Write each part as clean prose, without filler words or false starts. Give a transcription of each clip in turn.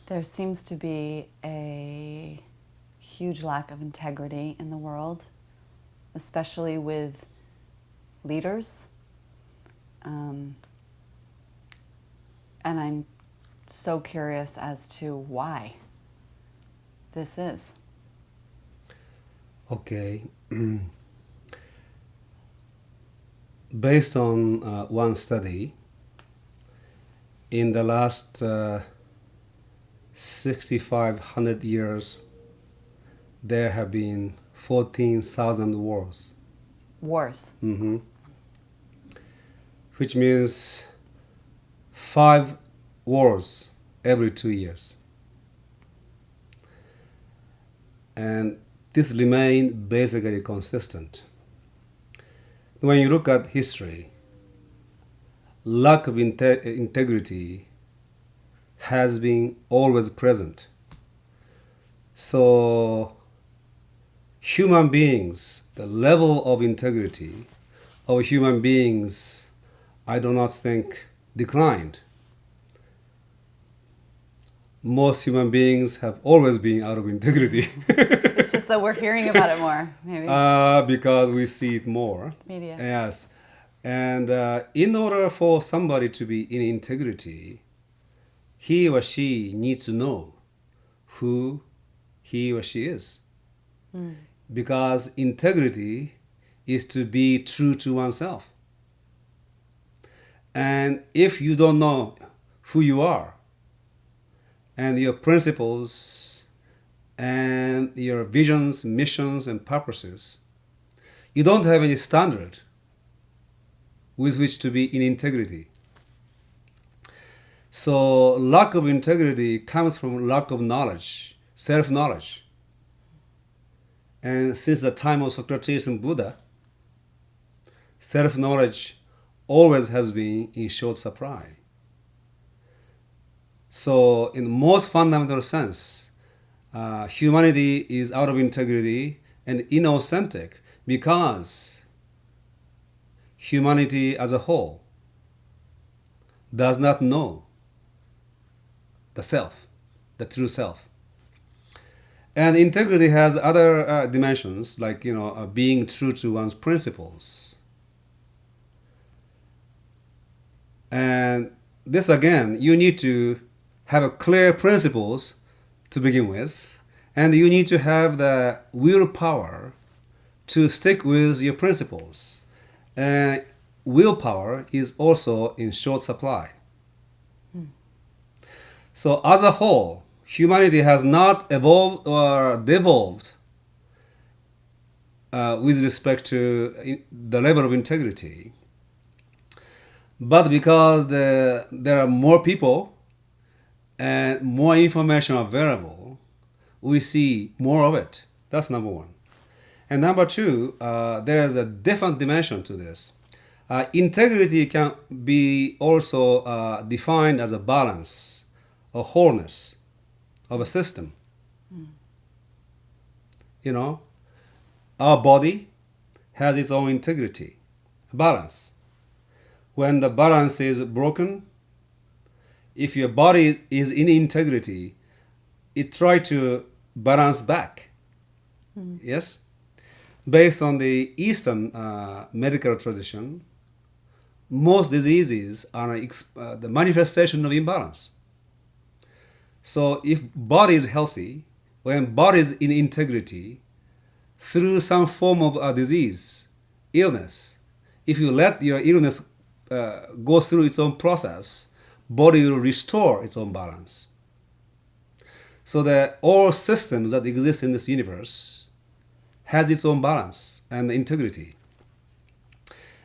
There seems to be a huge lack of integrity in the world, especially with leaders. And I'm so curious as to why this is. Okay. Based on one study, in the last 6,500 years, there have been 14,000 wars. Wars. Which means 5 wars every 2 years. And this remained basically consistent. When you look at history, lack of integrity has been always present. So human beings, the level of integrity of human beings, I do not think declined. Most human beings have always been out of integrity. It's just that we're hearing about it more, maybe. Because we see it more. Media. Yes. And in order for somebody to be in integrity, he or she needs to know who he or she is. Because integrity is to be true to oneself. And if you don't know who you are, and your principles, and your visions, missions, and purposes, you don't have any standard with which to be in integrity. So lack of integrity comes from lack of knowledge, self-knowledge. And since the time of Socrates and Buddha, self-knowledge always has been in short supply. So in the most fundamental sense, humanity is out of integrity and inauthentic because humanity as a whole does not know the self, the true self. And integrity has other dimensions, like being true to one's principles. And this again, you need to have a clear principles to begin with, and you need to have the willpower to stick with your principles. And willpower is also in short supply. So as a whole, humanity has not evolved or devolved with respect to the level of integrity. But because there are more people and more information available, we see more of it. That's number one. And number two, there is a different dimension to this. Integrity can be also defined as a balance, a wholeness of a system. Our body has its own integrity, balance. When the balance is broken, if your body is in integrity, it tries to balance back. Yes? Based on the Eastern medical tradition, most diseases are the manifestation of imbalance. So if body is healthy, when body is in integrity, through some form of a disease, illness, if you let your illness go through its own process, body will restore its own balance. So that all systems that exist in this universe has its own balance and integrity.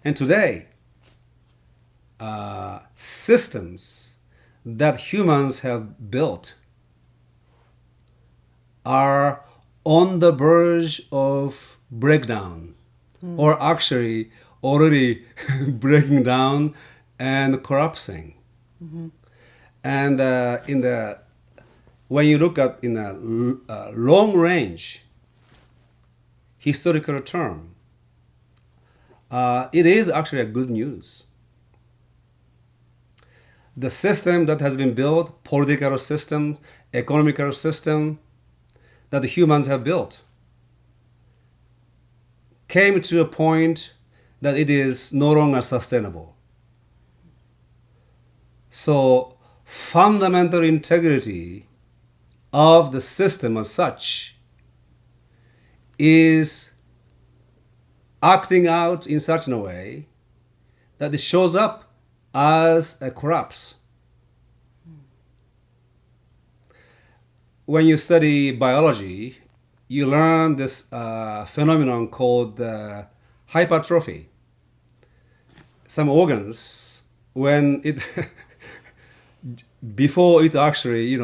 And today, systems that humans have built are on the verge of breakdown, or actually already breaking down and collapsing. And when you look at in a long range historical term, it is actually a good news. the system that has been built, political system, economical system, that the humans have built, came to a point that it is no longer sustainable. So, fundamental integrity of the system as such is acting out in such a way that it shows up as a collapse. When you study biology, you learn this phenomenon called hypertrophy. Some organs, when it before it actually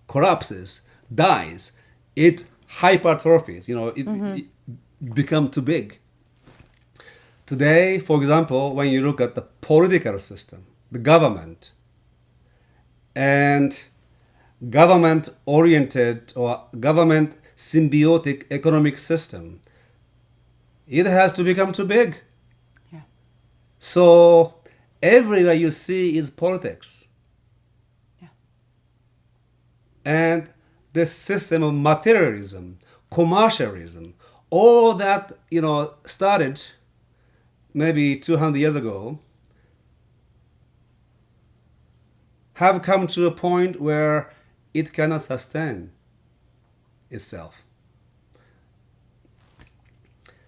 collapses, dies, it hypertrophies. It become too big. Today, for example, when you look at the political system, the government, and government-oriented or government symbiotic economic system, it has to become too big. Yeah. So everywhere you see is politics. Yeah. And this system of materialism, commercialism, all that started maybe 200 years ago, have come to a point where it cannot sustain itself.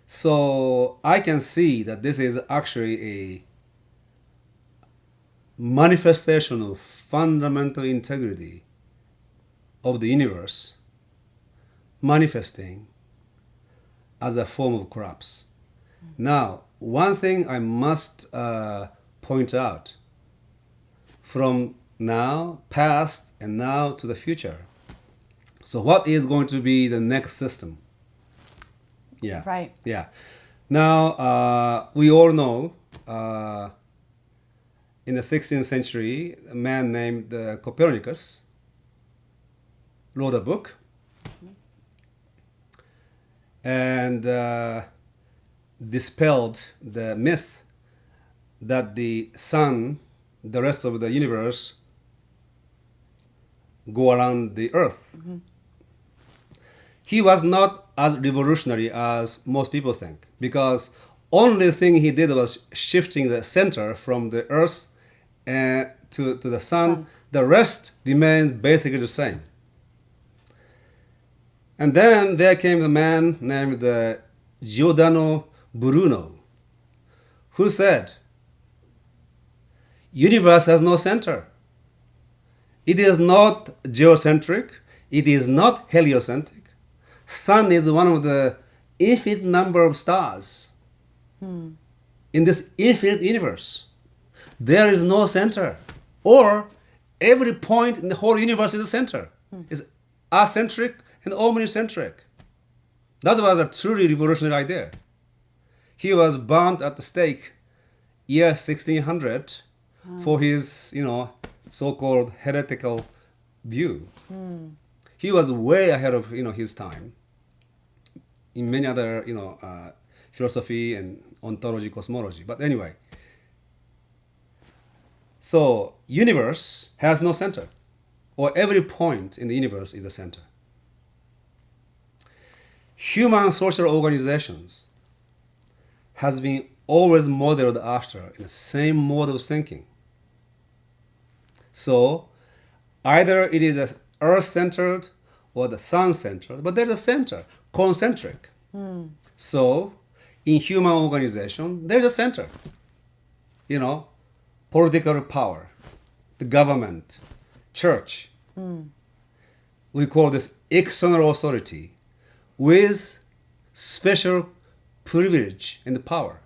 So I can see that this is actually a manifestation of fundamental integrity of the universe manifesting as a form of collapse. Now, one thing I must point out from now, past, and now to the future. So what is going to be the next system? Yeah. Right. Yeah. Now, we all know in the 16th century, a man named Copernicus wrote a book and dispelled the myth that the sun, the rest of the universe, go around the earth. Mm-hmm. He was not as revolutionary as most people think, because only thing he did was shifting the center from the earth to the sun. The rest remains basically the same. And then there came a man named Giordano Bruno, who said, universe has no center. It is not geocentric. It is not heliocentric. Sun is one of the infinite number of stars in this infinite universe. There is no center. Or every point in the whole universe is a center. It's acentric and omnicentric. That was a truly revolutionary idea. He was burned at the stake year 1600 for his, so-called heretical view. He was way ahead of, his time in many other, philosophy and ontology, cosmology. But anyway, so universe has no center, or every point in the universe is a center. Human social organizations has been always modeled after in the same mode of thinking. So either it is a earth-centered or the sun-centered, but there's a center, concentric. So in human organization, there's a center. Political power, the government, church. We call this external authority with special privilege and power.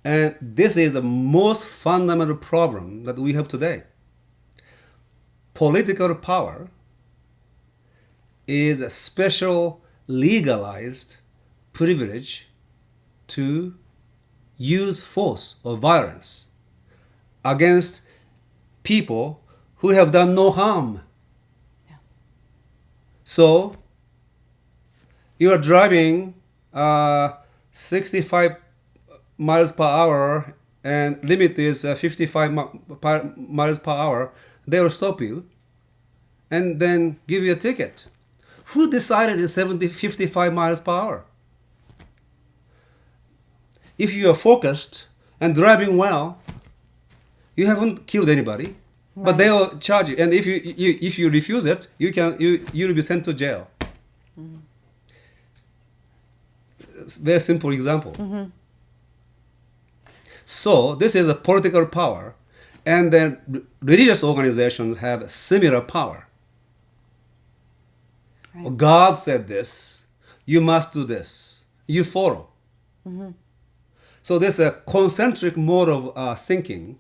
And this is the most fundamental problem that we have today. Political power is a special legalized privilege to use force or violence against people who have done no harm. Yeah. So you are driving 65 miles per hour and limit is 55 miles per hour, they will stop you and then give you a ticket. Who decided it's 55 miles per hour? If you are focused and driving well, you haven't killed anybody, but they will charge you. And if you refuse it, you'll be sent to jail. It's a very simple example. So this is a political power, and then religious organizations have similar power. Right. God said this, you must do this, you follow. So there's a concentric mode of thinking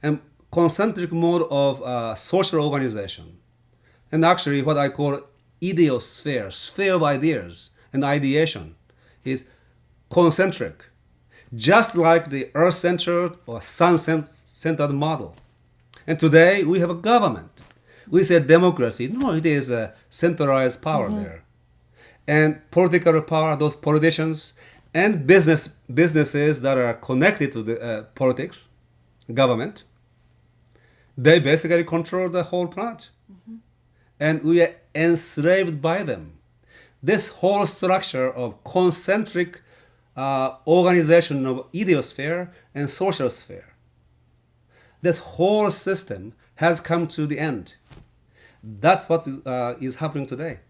and concentric mode of social organization. And actually what I call ideosphere, sphere of ideas and ideation is concentric, just like the earth-centered or sun-centered model. And today we have a government. We say democracy. No, it is a centralized power there. And political power, those politicians and businesses that are connected to the politics, government, they basically control the whole planet. And we are enslaved by them. This whole structure of concentric organization of ideosphere and social sphere, this whole system has come to the end. That's what is happening today.